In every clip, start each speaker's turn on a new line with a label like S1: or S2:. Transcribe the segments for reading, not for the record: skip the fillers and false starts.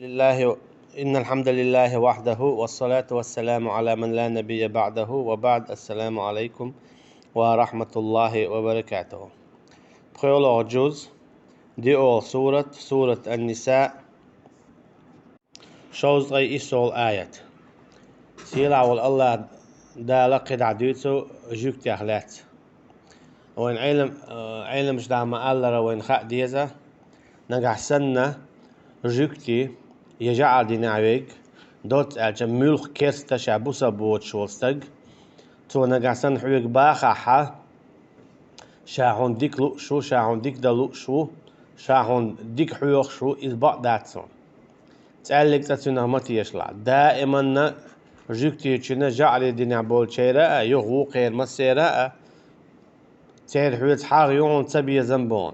S1: لله إن الحمد لله وحده والصلاة والسلام على من لا نبي بعده وبعد. السلام عليكم ورحمة الله وبركاته. بخير جزء دي أول سورة النساء شوز أي إسول آيات سيلا والله دا لقد عديتو جوكتي أخلات وين علم مش دعم الله وين خاء ديزا نجح سنة جوكتي يجعل دي نعويق دوت ملخ كيرستا شعبوسا بوت شولستق تو نجحسن حويق باخا شاهون ديك لؤشو شاهون ديك دا لؤشو شاهون ديك حيوخ شو إذباق داتسون تسألك تسونا متي يشلع دائما جوكتي تشنا جعل دي نعبول شيراء يغو قير مسيراء تسير حويت حاغ يوم تسبي زنبون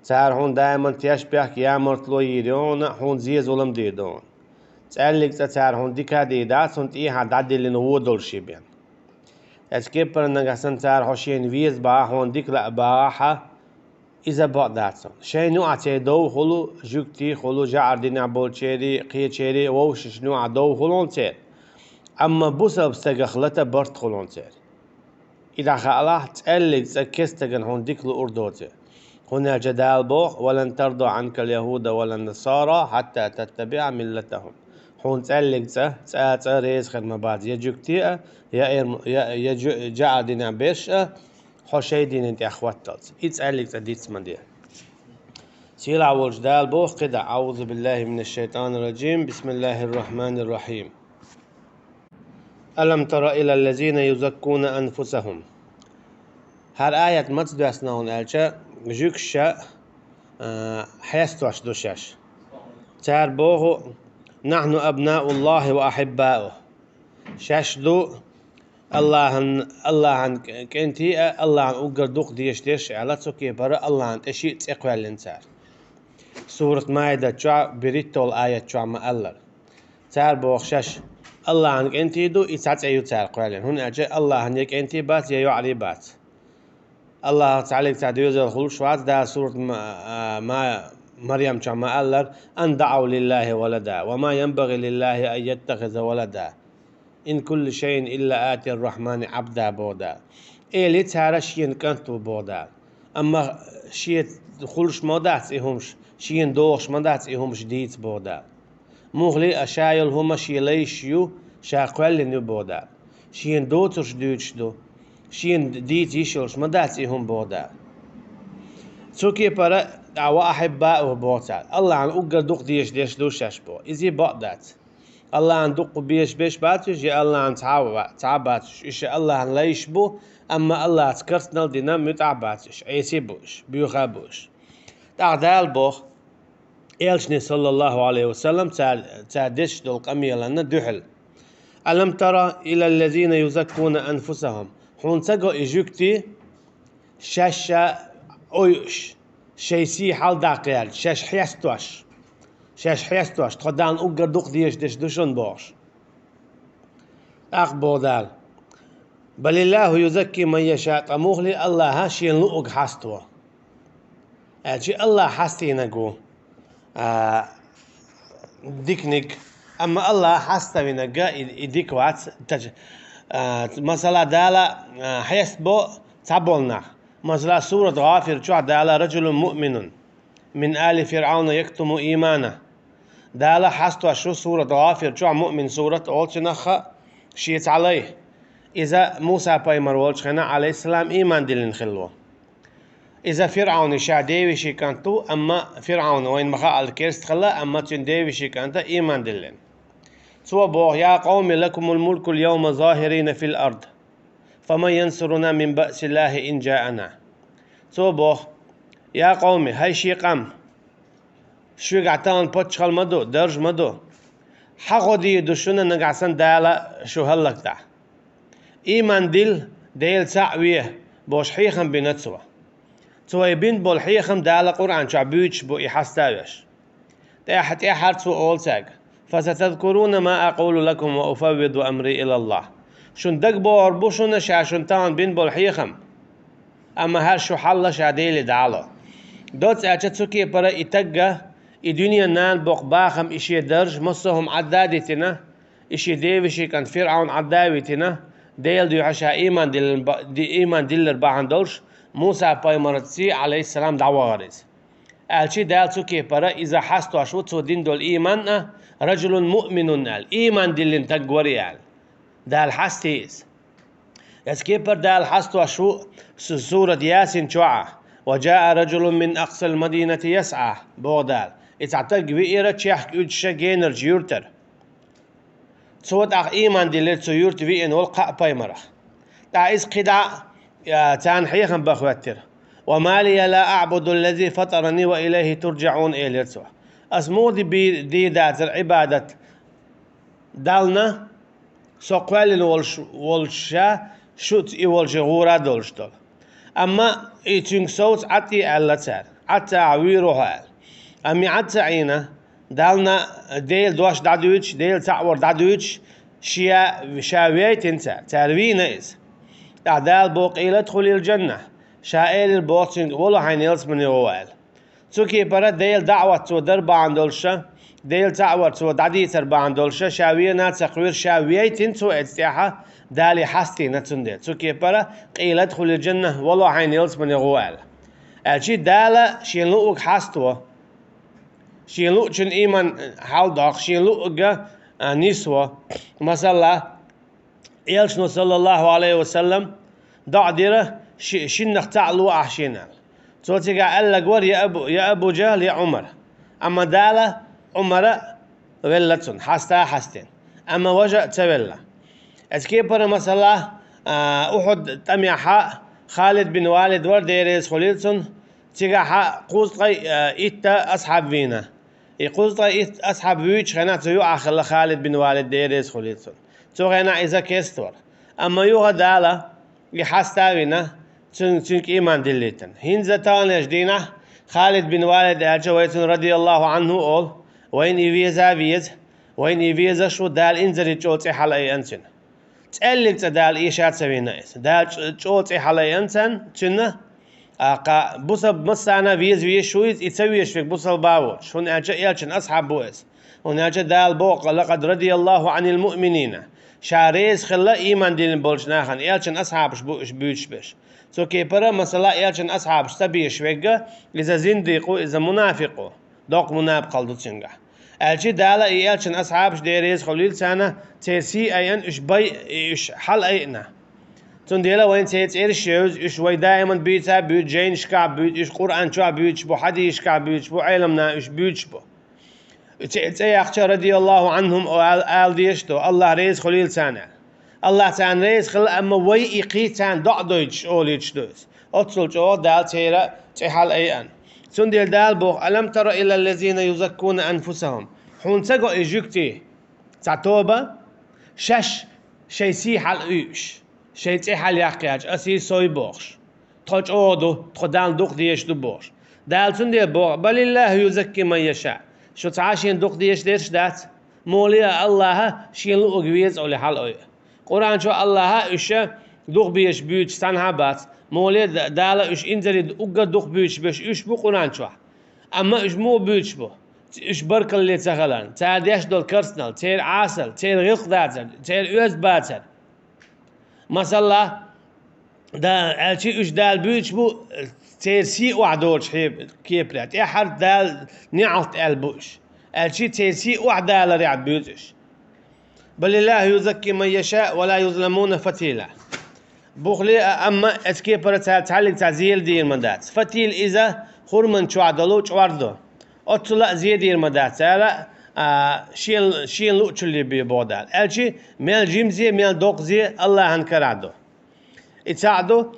S1: تسار هون دائما تيشبه يا مرتلو يريون هون زيز ولم ديدون تسألك تسار هون ديكا ديدات هون تيها دعدي اللي نودول شيبين اسكيبر نغسن تسار هوشين فيز با هون ديك لا باحة إذا بقداتون شي نوع تيدو خلو جوكتي خلو جعر دي نعبول شيري قيه شيري ووشش نوع دو خلون تير أما بوسا بستغخلتا برت خلون تير إذا خاله تسألك تسكستغن هون ديك الأردوتي هنا جدال بوخ ولن ترضى عنك اليهود ولا النصارى حتى تتبع ملتهم هون تسألك ريز خدمة بعد يجوكتي يا جاء دينا بيش حشي دين انت أخواتلت يتسألك تديت من دي سيلع وجدال بوخ كده أعوذ بالله من الشيطان الرجيم بسم الله الرحمن الرحيم ألم تر إلى الذين يزكون أنفسهم هر آية متصدسنا هون ألشا جوكشا حيستوش دوشاش تار بوغو نحن أبناء الله وأحباؤه شاشدو الله كنتي الله أقر دوق ديش على تسوكي برا الله تشيء تقوى الانسان سورة مائدة تشع بريتو الآية تشع ما الله تار بوغ شاش الله كنتي دو إتساعد أيو تار قوالين هون أجا الله كنتي بات يو علي بات الله تعالى تعديوز الخلوش وعد دا سورة ما مريم كما قال أن دعوا لله ولدا وما ينبغي لله أن يتخذ ولدا إن كل شيء إلا آتي الرحمن عبدا بودا إيه لي تارا شين كنتو بودا أما شيء خلوش ما دات إهمش شين دوش ما دات إهمش ديت بودا مغلي أشايل هما شي ليشيو شاقوال بودا شين دوتش دوتش دو شين ديت يشلش ما دات إهم بودا سوكي برا دعوا أحباء وبوتال الله عن أقل دوق ديش دوشاش بو إزي بقدات الله عن دوق بيش باتش يا الله عن تعباتش إيش الله عن ليش بو أما الله تكرتنا لدينا متعباتش عيسي بوش بيوخابوش تعدال بوخ إلشني صلى الله عليه وسلم تعدش دول قمي لنا دحل ألم ترى إلى الذين يزكون أنفسهم هون تقو إجوكتي شاشة أويش شيسي حال داقيال شاش حيستوش تخدان أقر دوق ديش دوشن باش بودال بل الله يزكي من يشاء تموغلي الله هاشين لؤق حستوا أجي الله حستينكو ديكنك أما الله حستوينك إديك وات مثلا دالا حيسبو تعبولنا مثلا سورة غافر شو دالا رجل مؤمن من آل فرعون يكتم إيمانه دالا حستوا شو سورة غافر شو مؤمن سورة أولشنخ شيت عليه إذا موسى بايمر والشخنا عليه السلام إيمان دلين خلوه إذا فرعون شاديوي شي كانتو أما فرعون وين مخا الكيرست خلا أما تنديوي شي كانتا إيمان دلين سوى بوغ يا قوم لكم الملك اليوم ظاهرين في الأرض فمن ينصرنا من بأس الله إن جاءنا سوى بوغ يا قومي هاي شي قام شو قعتان بوتشخل مدو درج مدو حقو دي دوشونا نقعسن دالا شو هلك دا إيمان ديل سعويه بوش حيخم بنتسوى سوى بنت بول حيخم دالا قرآن شعبيوش بو إحستاوش تاحت إحارتسو أول ساق فستذكرون ما أقول لكم وأفوض أمري إلى الله شون دق بور بوشون شاشون تان بين بول حيخم أما هر شو حل شاديلي دعالو دوت أجت سوكي برا إتقى الدنيا نان بوق باخم إشي درج مصهم عدادتنا إشي ديفشي كان فرعون عداوتنا ديل دي عشا إيمان ديلر باهندولش موسى بايمرتسي عليه السلام دعوة غريز الشي دال سوكي برا إذا حستوا شو دين دول إيمان رجل مؤمن إيمان ديلن تقوري دال حستيس اسكيبر دال حستوا شو سورة ياسين شوعة وجاء رجل من أقصى المدينة يسعى بودال اتعتق بئرة شيخ يدشا جينر جيورتر صوت إيمان ديلت سيورت بئن والقاء بايمرة تعيس قدع تان حيخن بخواتر وما لي لا أعبد الذي فطرني وإليه ترجعون إليرتو أسمودي دي داتر عبادة دالنا سوقوال والشا شوت إيوالش غورا دولشتول أما إيتنك صوت عتي ألتر عتى عويروها أمي عتى عينا دالنا ديل دوش دادويتش ديل تعور دادويتش شاويت انت تروين إز تعدال بوق إلى ادخل الجنة شائل البوتين ولا حينيلس من يوال توكي برا ديل دعوة تو دربا عندولشا ديل تعور تو دادي تربا عندولشا شاوينا تقوير شاويت انتو اتساحة دالي حستي نتندل توكي برا قيل ادخل الجنة ولا حينيلس من يوال الشي دالة شيلوك حستوا شيلوك شن إيمان حالداق شيلوك نسوة مثلا إلشنو صلى الله عليه وسلم دعديره شنخ تعلو أحشينا توتي قال لك ور يا أبو جهل يا عمر أما دالة عمر ولتون حستين أما وجه تولى اسكيبر مثلا أحد تميحا خالد بن والد ور ديريس خليلتون تيجا حق قوزقي إتا أصحاب فينا يقوزقي إت أصحاب فيتش خنا تيو آخر خالد بن والد ديريس خليلتون تو خنا إذا كيستور أما يوغا دالة يحستاوينا تنك إيمان دليتن هنزا تانيش دينا خالد بن والد أجويتن رضي الله عنه أول وين يفيزا فيز وين يفيزا شو دال إنزل جوتي حلقي أنتن تقلق تدال إيشات سوينا إس دال جوتي حلقي أنتن تنه بوصل مسانا فيز شويز يتسويش فيك بوصل باور شون أجا يالشن أصحاب بوئس هون أجا دال بوق لقد رضي الله عن المؤمنين شاريز خلا إيمان دين بولش ناخن يالشن أصحابش بوش بيش سو كيبرا مثلا يالشن أصحابش تبيش فيك إذا زنديقو إذا منافقو دوق منافق قلدو تشنجح الشي دالا يالشن أصحابش ديريز خليل سنة تيسي أين إش بي إش حل أينا تنديلا وين تيت إيرشيوز إش وي دائما بيتا بيت جين شكاب بيت إش قرآن شو بيت بو حديث شكاب بيت بو علمنا إش بيت بو تي أخشى رضي الله عنهم آل ديشتو الله ريز خليل سنة الله تان ريز خل أما وي إقي تان دعدوش أوليش دوس أتصل جو دال تيرا تحل أيان تنديل دال بوخ ألم ترى إلى الذين يزكون أنفسهم حون تقو إجوكتي تعتوبة شش شي سيح الأيش شي تحل يحكيج أسي سوي بوخش تخج أودو تخدان دوق ديش دو بوخش دال تنديل بوخ بل الله يزكي من يشاء شو تعاشين دوق ديش ديش دات مولي الله شين لو أقويز أولي حال أوي قرآن شو الله إيش دوق بيش بيوش سنها بات مولي دالا إيش إنزل أقا دوق بيش بيش إيش بو قرآن شو أما إيش مو بيش بو إيش برك اللي تغلان تعديش دول كرسنال تير عاسل تير غيق داتر تير أوز باتر مثلا دا الشي إيش دال بيش بو تير سي وعدولش حيب كيبرات إحر دال نعلت البوش الشي تير سي وعدال ريعد بيوتش بل الله يزكي من يشاء ولا يظلمون فتيلا بوخلي أما اسكيبر تعلق تعزيل دير مدات فتيل إذا خرمن شو عدلو شواردو أطلع زيدير مدات لا شين لوتش اللي بيبودال الشي ميل جيمزي ميل دوقزي الله هنكرادو يتساعدو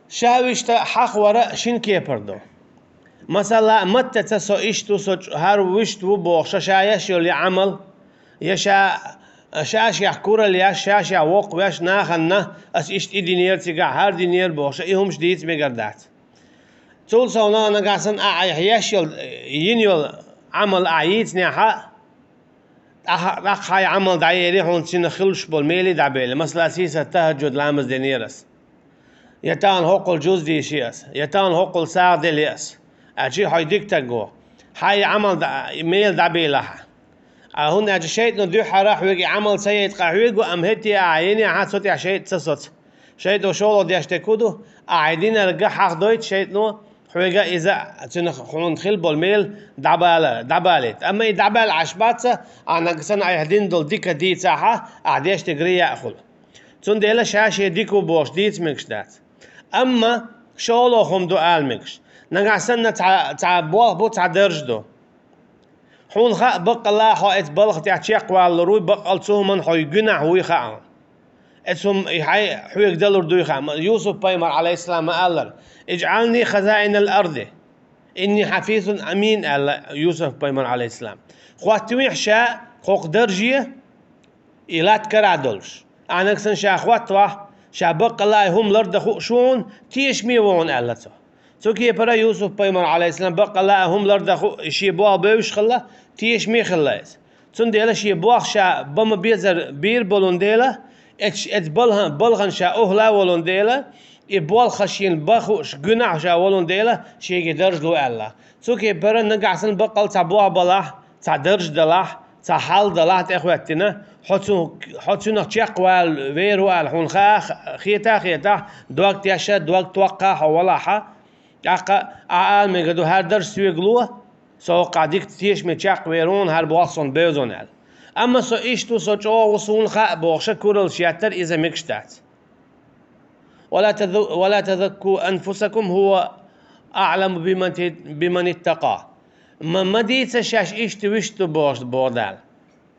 S1: شاويشتا حق ورا شين كيبردو مثلا متى تسو إشتو سوش هر وشتو بوخشا شايش يولي عمل يشا شاش يحكور اللي شاش يوق ويش ناخنا أس إشت دينير تيجا هر دينير بوخشا إيهم شديد مقردات تول صونا أنا قاسن أعيش ينيول عمل أعيت نيحا أخ هاي عمل دايري هون سين خلش بالميلي دعبيل مثلا سيسة تهجد لامز دينيرس يتان هقل جوز دي شياس يتان هقل ساعة ديلياس أشي هاي ديك تجوا هاي عمل ميل دبي لها هون أجي شيء ندو حراح ويجي عمل سيد قهويجو أم هتي عيني عاد يا شيء تصوت شيء دو شغل دي أشتكودو عايدين رجع حق دويت شيء نو حويجا إذا خلون خل بالميل دبالت أما دبال عشباتة أنا قصنا عهدين دول ديك دي ساحة عديش تجري يأخذ تون ديلا شاشة ديكو بوش ديت مكشدات أما شغلهم دو آلمكش نقعسنا تع بو تع درجدو حون خا بق الله حائط بلغ تعشيق والروي بقل سومن حي جنح هو خا اسم هاي حويك دلور دو خا يوسف بايمر عليه السلام قال اجعلني خزائن الأرض إني حفيظ أمين قال يوسف بايمر عليه السلام خواتوي حشاء خوق درجية إلات كرادولش أنا كسن شا خواتوا شا بق الله هم الأرض شون تيش ميوون قالته سو كي برا يوسف بايمر عليه السلام بق الله هم الأرض شي بوا بيوش خلا تيش مي خلاص تون ديلا شي بوا شا بم بيزر بير بولونديلا ات بلغن شا أهلا ولونديلا يبوال خشين بخوش جناح شا ولونديلا شي درج لو الله سو كي برا نقعسن بقل تبوا بلاح تدرج دلاح تحال دلاح تأخواتنا حتى نحشق وال ويرو الحون خيتا دوق تيشا دوق توقع ولاحة أقل ميقدو هر درج سويقلوه سو قاديك تيش متشق ويرون هر بواصن بيوزون أما سو إشتو سو جو وصول خاء بوخشة كورل شياتر إذا مكشتات ولا تذكوا أنفسكم هو أعلم بمن اتقى ما ديت شاش إشتو وشتو بودال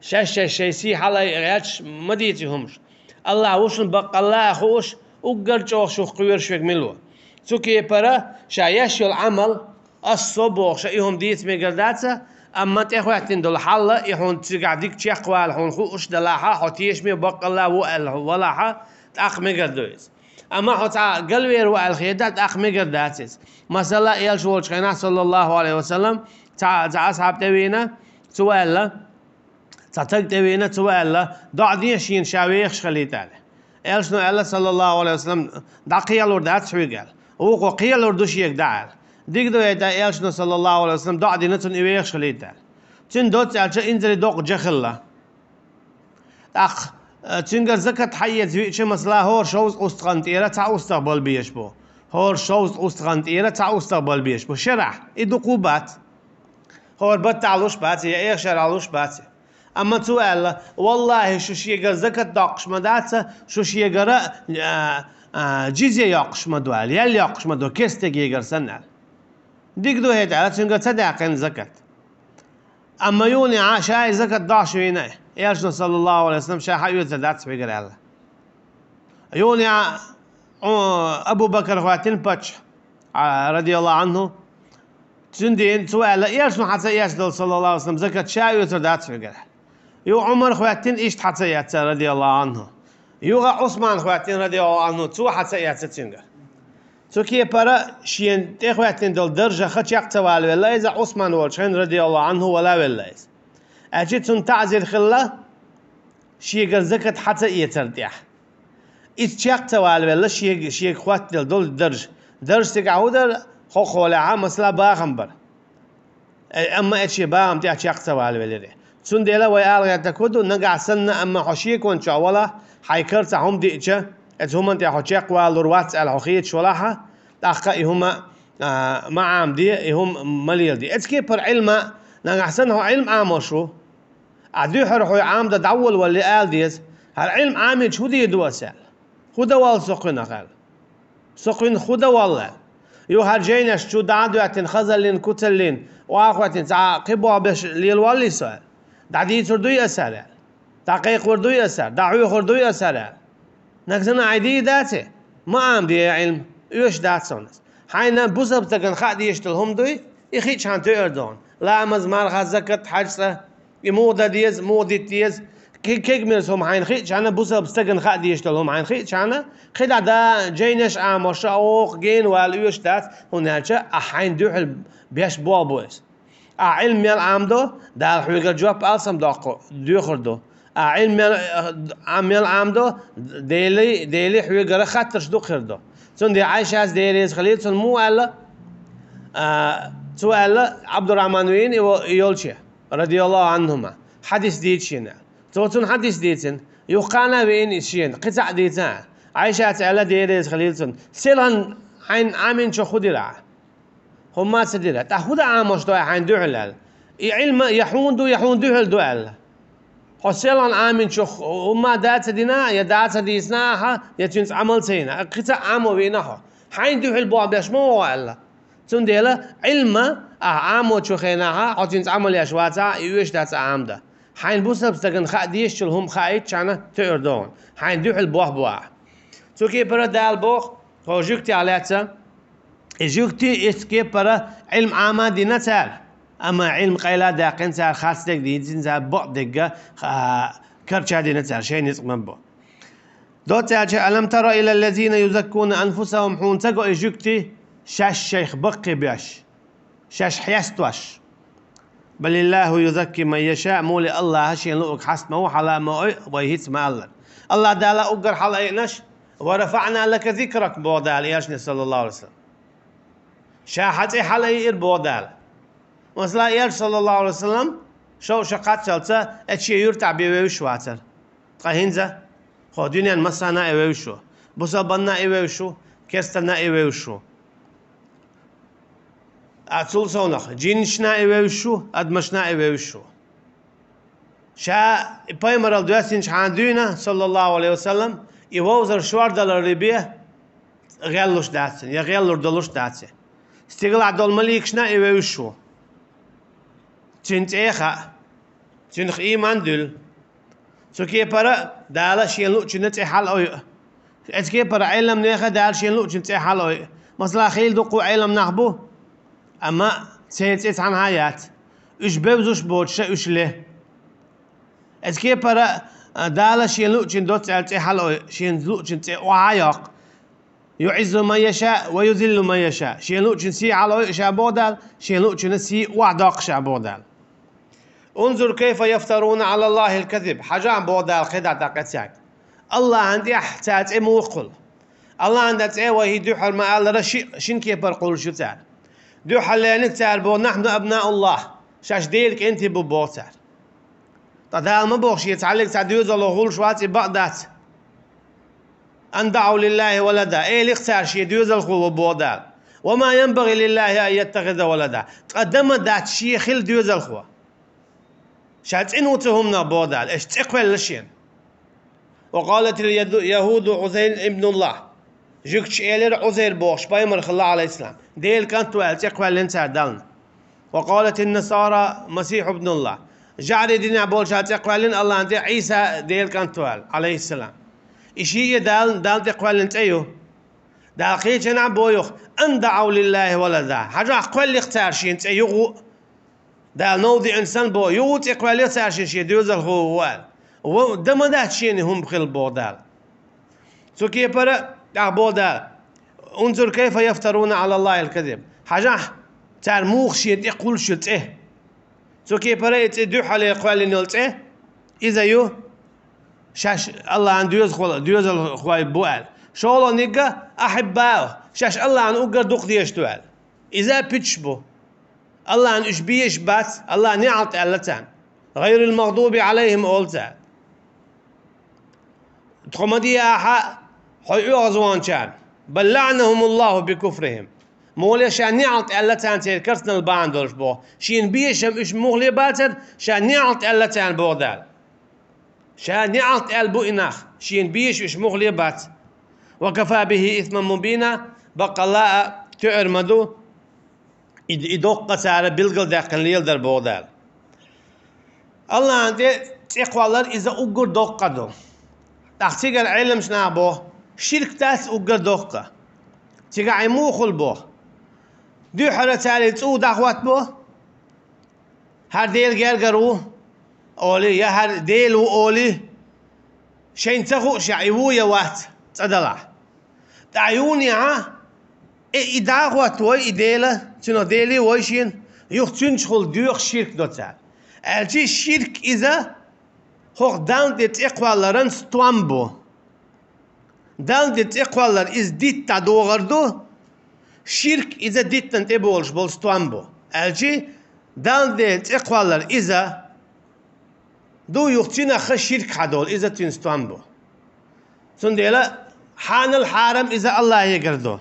S1: شاش شيسي حالا يغياتش ما ديتهمش الله وشن بق الله خوش وقرج شو قوير شوك ملوه سوكي برا شايش العمل الصبح شايهم ديت مقرداتها أما تأخواتين دول حلا يهون تقعديك تشقوال هون خوش دلاحة حتيش مي بق الله ولاحة تأخ مقردويس أما حتى قلبي روى الخيدات أخ مقرداتيس مثلا يلش والشيخنا صلى الله عليه وسلم تا أصحاب توينا سؤال تتق توينا سؤال ضع ديشين شاويخ خليتاله يلش نو صلى الله عليه وسلم دقيق الوردات شوي قال هو قيل الوردوش يقدع ديك دو يدا يلش نو صلى الله عليه وسلم ضع دينتون إيويخ خليتاله تين دوت على إنزل دوق جخلا أخ تنقر زكاة حية زويتش مثلا هور شوز أستغنتيرة تا أستقبل بيش بو هور شوز أستغنتيرة تا أستقبل بيش بو شرح إدو قوبات هور بتعلوش باتي إيه شرعلوش باتي أما تقول والله شو شيء زكاة داقش مداتها شو شيء جرا جزية ياقش مدوال يل ياقش مدوال كيستك يجر سنال ديك دو هيدا على تنقر تدعقين زكاة أما يوني عاشاي زكاة داش وينه يرشنا صلى الله عليه وسلم شاي حيوت زدات بيقر الله يوني أبو بكر خواتين باتش رضي الله عنه تندين سؤال يرشنا حتى يسدل صلى الله عليه وسلم زكاة شاي وزدات بيقر يو عمر خواتين إيش حتى يتسى رضي الله عنه يو عثمان خواتين رضي الله عنه تو حتى يتسى تنقر تو كي برا شين تخواتين دول درجة خش يقتوال ولا إذا عثمان والشين رضي الله عنه ولا ولا إذا أجيتون تعزير خلا شيء زكاة حتى يترديح إذا يقتوال ولا شيء خوات دول درج تقعود خو ولا عام مثلا باغمبر أما إيش باغم تيجي يقتوال ولا تون ديلا ويالغ تكودو نقع سنة أما حشيك وانشا ولا حيكرت هم ديتشا هم أنت حشيك والروات على حقيقة شولاها تأخي هما معام دي هم مليل دي إتكي بر علم نحسن هو علم عام شو عدو حرحو عام ده دول واللي قال ديز هالعلم عام شو دي دوسال خدا وال سقنا قال سقين خدا والله يو هالجينش شو دعدو يتنخزلين كتلين واخواتين تعقبوا بش ليل سؤال دعدي تردو يسال تحقيق وردو يسال دعوي خردو يسال نحسن عيدي ذاته ما عام دي علم يوش دات سونس حين بوسب تكن خادي يشتلهم دوي يخيش عن تيردون لا مزمار غزكت حجسه يمودا ديز مودي ديز كيك منهم حين خيش عنا بوسب تكن خادي يشتلهم حين خيش عنا خدا دا جينش عامش اوق جين واليوش دات هناك حين دوح بيش بوابوس علم العامدو دا الحويق جواب ألسم دو خردو علم العامدو ديلي حويق خطرش دو خردو تون دي عايش از ديريز خليل تون مو على سؤال عبد الرحمن وين يولشه رضي الله عنهما حديث ديتشين توتون حديث ديتن يقانا وين شين قطع ديتان عائشة على ديريز خليلسون سيلان حين عامين شو خدرا هم سديرا تأخذ عامش دو حين دعلل علم يحون دهل دعل حسيلان عامين شو هم دات دينا يا دات ديسناها يا تنس عمل سينا قطع عامو بينها حين دهل بواب يشمو ولا تنديلا علم عامو شو خيناها عتنس عمل يشواتا يوش دات عامده حين بوسب استغن خاديش شلهم خايت شانا تيردون حين دهل بواه تو كي برا دال بوخ هو جوكتي علاتها جوكتي اسكي برا علم عاما دي نتال اما علم قيلا داقن سال خاص دك دي زنزال بعد دقة كرشا دي نتال شيء نسمن بو دوت ألم ترى إلى الذين يزكون أنفسهم حون تقو جوكتي شاش شيخ بقي بيش شاش حيستوش بل الله يزكي من يشاء مولي الله هشين لؤك حسن مو حلا ما ويهيت ما الله دالا أقر حلا إينش ورفعنا لك ذكرك بودال ياشني صلى الله عليه وسلم شاحتي حلا يير بودال مثلا ياش صلى الله عليه وسلم شو شقات شلتا اتشي يرتع بيوش واتر قهينزا خو دنيا مسانا ايوشو بوسابنا ايوشو كستنا ايوشو أتصل صونخ جينشنا ايوشو أدمشنا ايوشو شا بايمر الدواسين شحاندونا صلى الله عليه وسلم يوزر شوار دلار ربيه غلوش داتسن يا غلور دلوش داتسن استغلع دول مليكشنا ايوشو تنت ايخا تنخ ايمان دل سو كي برا دالا شين لو تنت حال او اتكي برا علم نيخا دال شين لو تنت حال او مثلا خيل دقو علم نخبو اما تنت عن حيات اش بوزوش بوتش اش له اتكي برا دالا شين لو تنت حال او شين لو تنت وعايق يعز من يشاء ويذل من يشاء شين لو تنسي على شابودال شين لو تنسي وعداق شابودال انظر كيف يفترون على الله الكذب حاجة بودال خدع تاقتك الله عندي احتاج موقل الله عندك وهي دوحر ما قال رشي شن كيف برقول شو تعال دوحر لانك تعال بو نحن ابناء الله شاش ديلك انت ببوتر تدال ما بوخش يتعلق تعديوز الله غول شواتي بقدات أن دعوا لله ولدا إيه الاختار شيء ديوز الخو بودال وما ينبغي لله أن يتخذ ولدا تقدم دات شيء خل ديوز الخو شات إنو تهمنا بودال إيش تقبل لشين وقالت اليهود عزير ابن الله جوكش إيلر عزير بوش بايمر خلا على الإسلام ديل كانت تقبل لنسا دالنا وقالت النصارى مسيح ابن الله جعل دينا بول شات تقبل الله عند عيسى ديل كانت عليه السلام إشي دال تقبل انت أيوه دال قيت أنا بويخ أن دعوا لله ولدا حاجة أقبل اختار شيء انت أيوه دال نوضي إنسان بو يو تقبل اختار شيء ديوز الخوال ودم ده شيء هم بخل بودال سو كيف برا بودال انظر كيف يفترون على الله الكذب حاجة تعرموخ شيء يقول شيء إيه سو كيف برا يتدو حالي يقبل نولت إيه إذا يو شاش الله عن ديوز الخواي بوال شغله نيجا أحباه شاش الله عن أقر دوق ديشتوال إذا بيتشبو الله عن إشبيش بات الله نعط ألتان غير المغضوب عليهم أولتان تخمدي أحا حيو غزوان كان بل لعنهم الله بكفرهم مولي شان نعط ألتان تيركرتنا الباندولش بو شين بيشم إش مغلي باتر شان نعط ألتان بودال شان نعط ألبو إناخ شين بيش إش مغلي بات وكفى به إثما مبينا بقى الله تعرمدو إدوق سارة بلغل داقن ليل در بودال الله عندي تقوالر إذا أقر دوقة دو تحتيق العلم شنابو شرك تاس أقر دوقة تيقع عموخل بو دو حرة تالي تسو داخوات بو هر ديل غيرغرو أولي يا هر ديل وأولي شين تخو شعيبو يوات تدلع تعيوني إداغوات وي إديلة تنو ديلي ويشين يختنشخل دوخ شرك دوتال الجي شرك إذا هو دان ديت إقوالرن ستوامبو دان ديت إقوالر إز ديت تدوغردو شرك إذا ديت نتبولش بول ستوامبو elçi dal de eqvallar iza do yuqtina khashirk hadol iza tinstan bu sundela hanal haram iza Allah yegerdo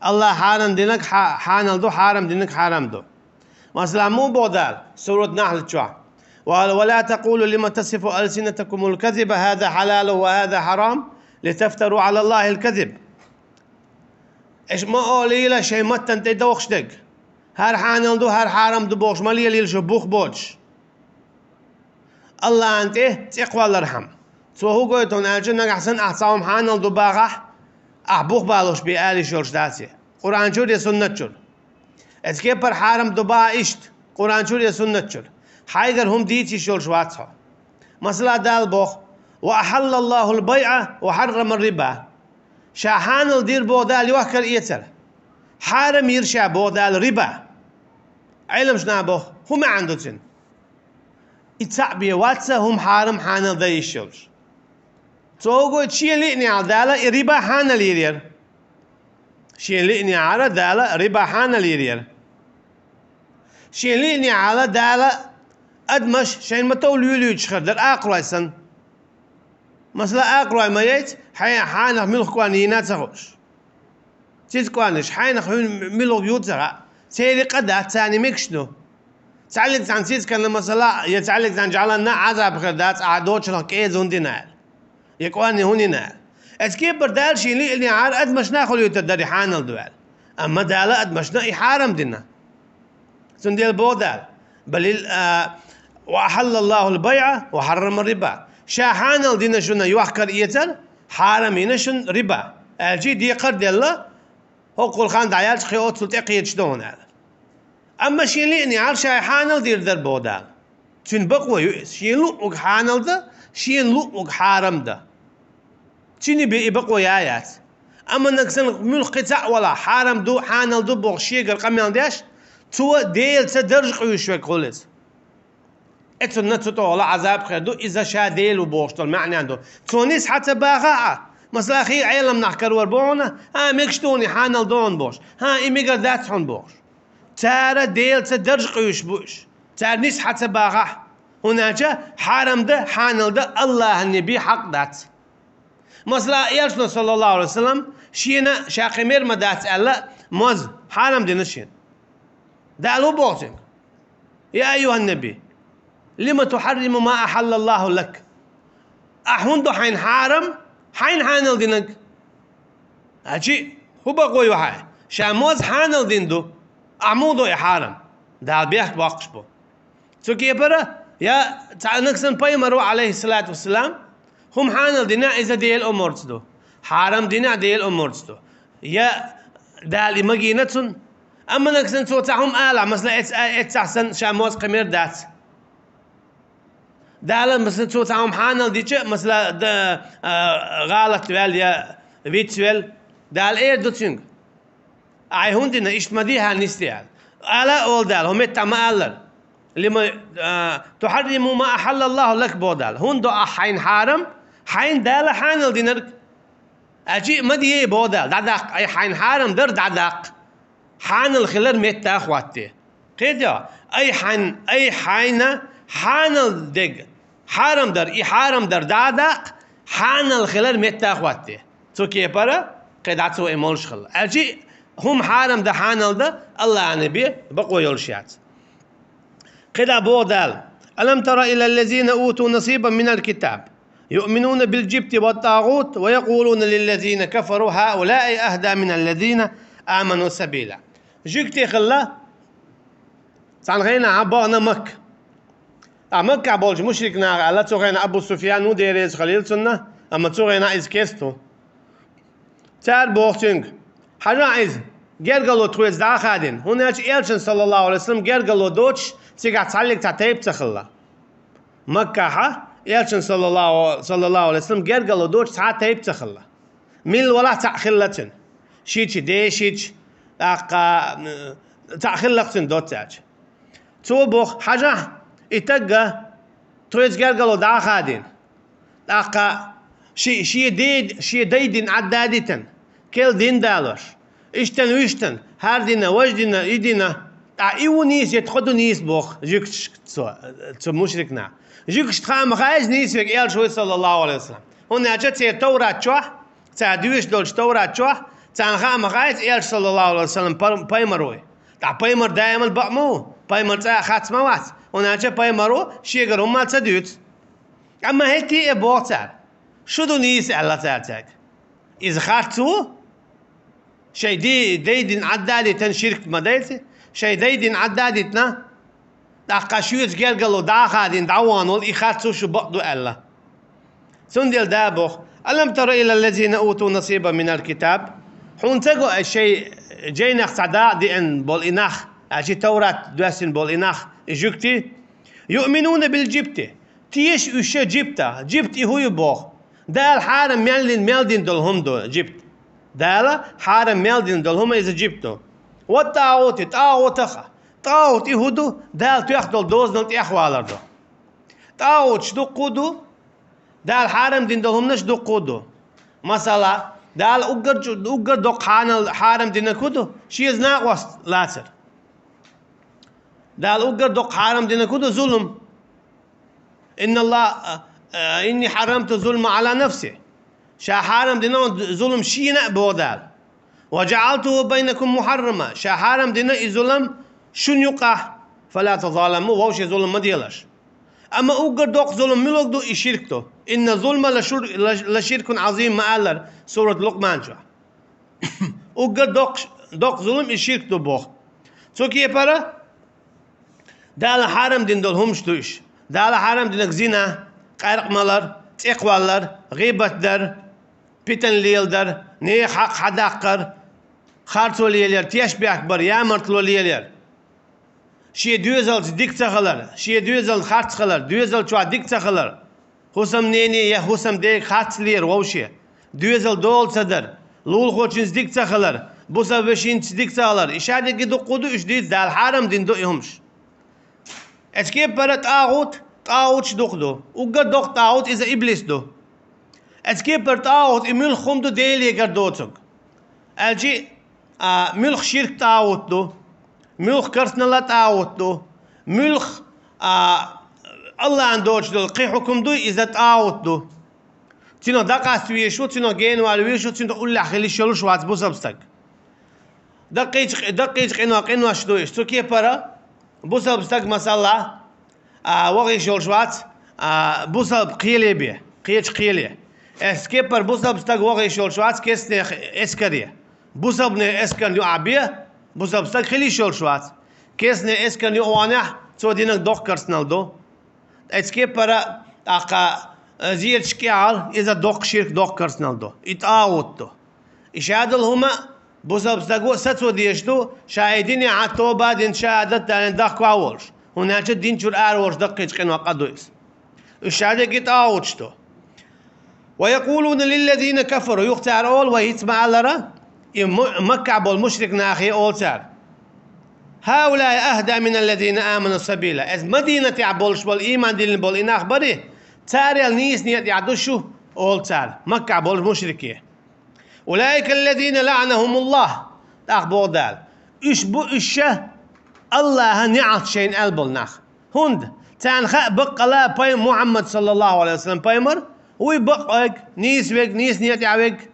S1: Allah haram dinak hanal do haram dinak haram do مثلا مو بودال سورة نحل تشوع ولا تقولوا لما تصف ألسنتكم الكذب هذا حلال وهذا حرام لتفتروا على الله الكذب ايش ما قولي لا شيء ما تنتي دوخش دق هر حانل دو هر حرام دو بوش مالي ليل شو بوخ بوش الله انت تقوى الرحم سو هو قويتون الجنة احسن احصاهم حانل دو باغح احبوخ بالوش بآلي شورش داسي قرآن شور يا سنة شور اسكي پر حرام دو با اشت قرآن شور يا سنة شور حيقر هم ديتي شورش واتها مثلا دال بوخ وأحل الله البيع وحرم الربا شاحان الدير بودال يوكر إيتر حارم يرشا بودال ربا علم شنابه هم عنده تن يتعبي واتسا هم حارم حانل دا يشورش توقو تشي لئني على دالا ربا حانل يرير شي لئني على دالا ربا حانل يرير شي لئني على دالا أدمش شين ما توليو يتشخر در أقرأيسن مثلا أقرأي ما يت حانخ ملخ كوانينا تغوش تيز كوانش حانخ ملخ يوتزغا سيري قدا تاني مكشنو تعلق عن تيز كان مثلا يتعلق عن جعلنا عذاب خردات عدوش لك إيه زوندي نال يكواني هوني نال اسكي بردال شي اللي عار أدمش ناخل يتدري حانل دوال أما دالا أدمشنا يحارم دينا سنديل بودال بل وأحل الله البيع وحرم الربا شاحان الدين شنا يوحكر إيتر حارمين شن ربا الجي دي قرد الله هو قول خان دعيال خيوت سلطق يتشدون هذا أما شين لئني عار شاحان الدير در بودال تن بقوة يؤس شين لؤك حانل ده شين لؤك حارم ده تني بقوة آيات أما نكسن ملقطع ولا حارم دو حانل دو بوغشيق القميان ديش تو ديل تدرج قيوشوي قولز اتو نتو ولا عذاب خيدو اذا شاديل وبوشتو المعنى عنده تونس حتى باغاء مثلا اخي عيلم نحكر وربونا ميكشتوني حانل دون بوش ايميغر ذات حون بوش تارا ديل تدرج قيوش بوش تار نيس حتى باغاء هناك حرم ده حانل ده الله النبي حق ذات مثلا يالشنا صلى الله عليه وسلم شينا شاقمير مدات الله موز حرم دي نشين دالو بوتين يا ايها النبي لما تحرم ما أحل الله لك أحوندو حين حارم حين حانل دينك أجي هو بقوي وحاي شاموز حانل دين دو أعمودو يحارم دال بيحت واقش بو سو كيبرا يا نكسن بيمرو عليه الصلاة والسلام هم حانل دينا إذا ديل أمور تدو حارم دينا ديل أمور تدو يا دال مجينتون أما نكسن توتعهم آلع مثلا اتسحسن شاموز قمير دات دالا مثلا توتعهم حانل ديتش مثلا غالط واليا فيتسويل دال اير دوتشنج اي هوندنا ايش مديها نستيال على اول دال هم التمالر لما تحرم ما احل الله لك بودال هوندو حين حارم حين دال حانل دينر اجي مدي بودال ددق اي حين حارم در ددق حانل خلر ميتا اخواتي قيد اي حين حانل دق حرم در اي حرم در دادق حانل خلال ميتا اخواتي تو كي برا قيداتو ايمولش خل اجي هم حرم ده حانل ده الله نبي بقوا يولشيات قيدا بودال ألم تر إلى الذين أوتوا نصيبا من الكتاب يؤمنون بالجبت والطاغوت ويقولون للذين كفروا هؤلاء أهدى من الذين آمنوا سبيلا جيكتي خلا تعنغينا عبانا مكة مكة بولج مشركنا على تغينا أبو سفيان وديريز خليل سنة أما تغينا إزكيستو تار بوختينغ حرايز جرجلو تويز داخادين هناك إلشن صلى الله عليه وسلم جرجلو دوتش تيجا تعلق تعتيب تخلا مكة إلشن صلى الله عليه وسلم جرجلو دوتش تعتيب تخلا ميل ولا تأخلتن شيتش دي شيتش تأخلتن دوتاج تو بوخ حاجة إتجا تويز جرجلو داخادين أقا شي ديدين عدادتن كل دين دالوش اشتن ويشتن هاردنا وجدنا يدنا إيو نيس يتخدو نيس بوخ جيكش تسو مشركنا جيكش تخام خايز نيس فيك إيال شوي صلى الله عليه وسلم هنا جت سير توراة شوح تعدوش دولش توراة شوح تان خام خايز إيال صلى الله عليه وسلم بايمروي تا بايمر دائما بقمو بايمر تا خاتم وات هنا جت بايمرو شيغر هم تدوت أما هيك بوتر شو دو نيس الله تعتك إذا خاتو شيء دين عدالي تنشيرك مدايتي شيء دين عدادتنا داقاشيوز جلجلو داخادين دعوانو الإخاتو شو بقدو الله سندل دابوخ ألم تر إلى الذين أوتوا نصيبا من الكتاب حون تقو الشيء جينخ صدا دي ان بول إناخ أشي توراة دواسين بول إناخ إجوكتي يؤمنون بالجبتة تيش أشياء جبتة جبت هو يبوخ دال حارم ميلدين دولهم دو جبت دال حارم ميلدين دولهم إذا جبتو والطاغوت طاغوت يهودو دال تيخدل دوزنل تيخوالردو طاغوت شدو قودو دال حارم دين دولهم نش دو قودو مثلا دال أقر دو حارم دين كودو شيز ناقوس لاتر دال أقر دو حارم دين كودو ظلم إن الله إني حرمت ظلم على نفسي شا حارم دين ظلم شينا بودال وجعلته بينكم محرما شا حارم دينا ظلم شن يقع فلا تظالموا ووش ظلم ما ديلاش اما اوغر دوق ظلم ملوك دو اشركتو ان الظلم لشرك عظيم ما قال سورة لقمان شو اوغر دوق ظلم اشركتو بوخ سو كي يبارا دال حارم دين دول همش توش دال حارم دينك زنا قارق مالر تقوالر غيبت در بيتن ليل در ني حق حداقر خارتو ليلر تيش بأكبر يا مرتلو ليلر شي دوزل ديك تخلر شي دوزل خارت خلر دوزل شو ديك تخلر حسم نيني يا حسم ديك خارت لير ووشي دوزل دول صدر لول خوشنز ديك تخلر بوسا بشين ديك تخلر إشادة كده قدو إش ديت دال حرم دين دو يهمش اسكيب برا طاغوت شدوخدو وقد دوخ طاغوت إذا إبليس دو اسكيب برا طاغوت إميل خمدو ديلي قردوتك الجي ملخ شرك طاغوت دو ملخ كرسنا لا طاغوت دو ملخ الله عندوش دو قي حكم دو إذا طاغوت دو تينو دقاس ويشو تينو جين والويشو تينو قول لي خلي شلوش واتس بوسبستك دقيق قنوا شدو إيش تو كي برا بوسبستك مثلا وغي شلوش واتس بوسب قيلي بيه قيلي اسكيبر بوسبستك وغي شلوش واتس كيسني اسكريه بوسبني اسكن يو عبيه بوسبستك خلي شلوش واتس كيسني اسكن يو وانح تو دينك دوخ كرسنال دو اسكيبر اقا زير شكال إذا دوق شرك دوق كرسنال دو إتعاود دو إشهاد هما بوسبستقو ستو ديشتو شاهديني عطوبة دين شهادت دين داق واولش هناك دين شور آروش دقيت قنوا قدويس إشهاد إتعاودشتو ويقولون للذين كفروا يختار أول ويتمع لرا مكعب المشرك ناخي أول تار هؤلاء أهدى من الذين آمنوا سبيلا إذ مدينة عبولش والإيمان دين بول إناخ بري تاري النيس نيت يعدشوا أول تار مكة بول مشركية أولئك الذين لعنهم الله أخبر دال إشبو إشه الله نعت شين ألبل نخ هند تان خا بق لا باي محمد صلى الله عليه وسلم بايمر هو بق نيس ويك نيس نيت يعويك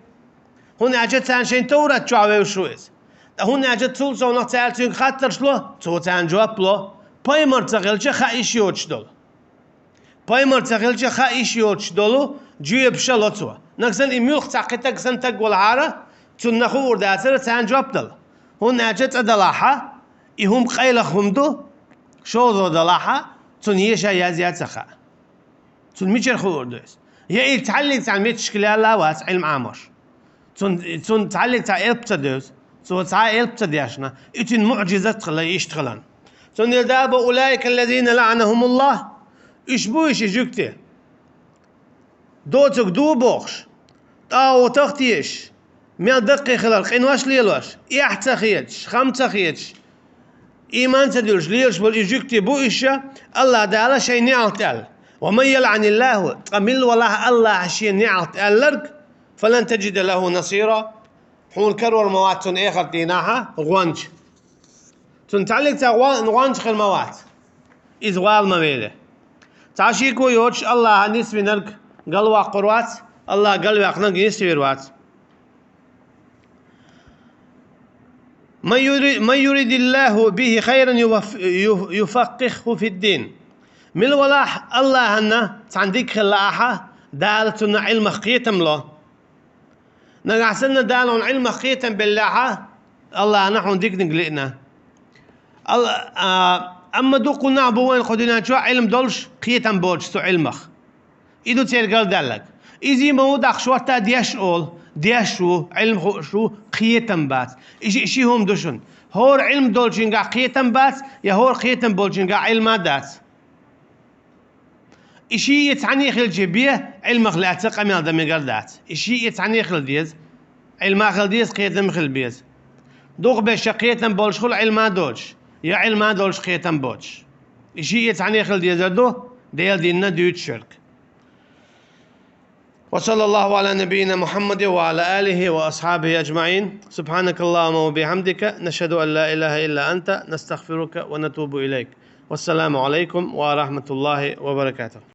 S1: هون أجت تان شين تورات شعوي وشويس هون أجت تول صونق تالتين خاطر شلو تو تان جواب له بايمر تغلش خا إيش يوتش دول بايمر تغلش خا إيش يوتش دولو جوي بشلوتوا نكسن إميلخ تعقتك سن تقول عارة تنخور داتر تان جواب دل هون أجت أدلاحة إهم قيلهم دو شو ذو دلاحة تنيشا يازيات سخاء تنميشر خور دوس هي تعلق تعلميت شكلها لا واس علم عامر تن تعلق تعلق دوس سو تعلق دياشنا إتن معجزة تخلى يشتغلن تن يداب أولئك الذين لعنهم الله إشبوش جوكتي دوتك دو بوخش طاو تختيش ميل دقي خلال قنواش ليلوش يحتخيتش خمتخيتش إيمان تدلش ليلش والإجوكتي بو إشا الله دالا شي نعلت أل ومن يلعن الله قمل والله الله شي نعلت ألرك فلن تجد له نصيرا حول كرور مواتن إخر ديناها غوانج تنتعلق نوانش خلموات إزوال مميلة تعشيكو يوتش الله نسبي نرك قلوا قروات الله قلوا أقنق نسبي روات من يريد الله به خيرا يفقهه في الدين من ولاح الله هنا تعنديك خلاحة دالتنا علم خيتم له نقعسنا دالون علم خيتم بالله الله نحن ديك نقلقنا الله أما دو قلنا بوين خدنا شو علم دولش خيتم بولش تو علمخ إدو تيرقل دالك إذا موضح شو تا ديشو علم شو خيتم بات إشي هم دوشن هور علم دولشين قا خيتم بات يا هور خيتم بولشين قا علم دات إشي يتعني خل جبيه علم خل أعتق أميال دمي قردات إشي يتعني خل ديز علم خل ديز خيتم خل بيز دوغ بيش خيتم بولش خل علم دولش يا علم دولش خيتم بولش إشي يتعني خل ديز دو ديال دينا دوت شرك وصلى الله على نبينا محمد وعلى آله وأصحابه أجمعين سبحانك اللهم وبحمدك نشهد أن لا إله إلا أنت نستغفرك ونتوب إليك والسلام عليكم ورحمة الله وبركاته.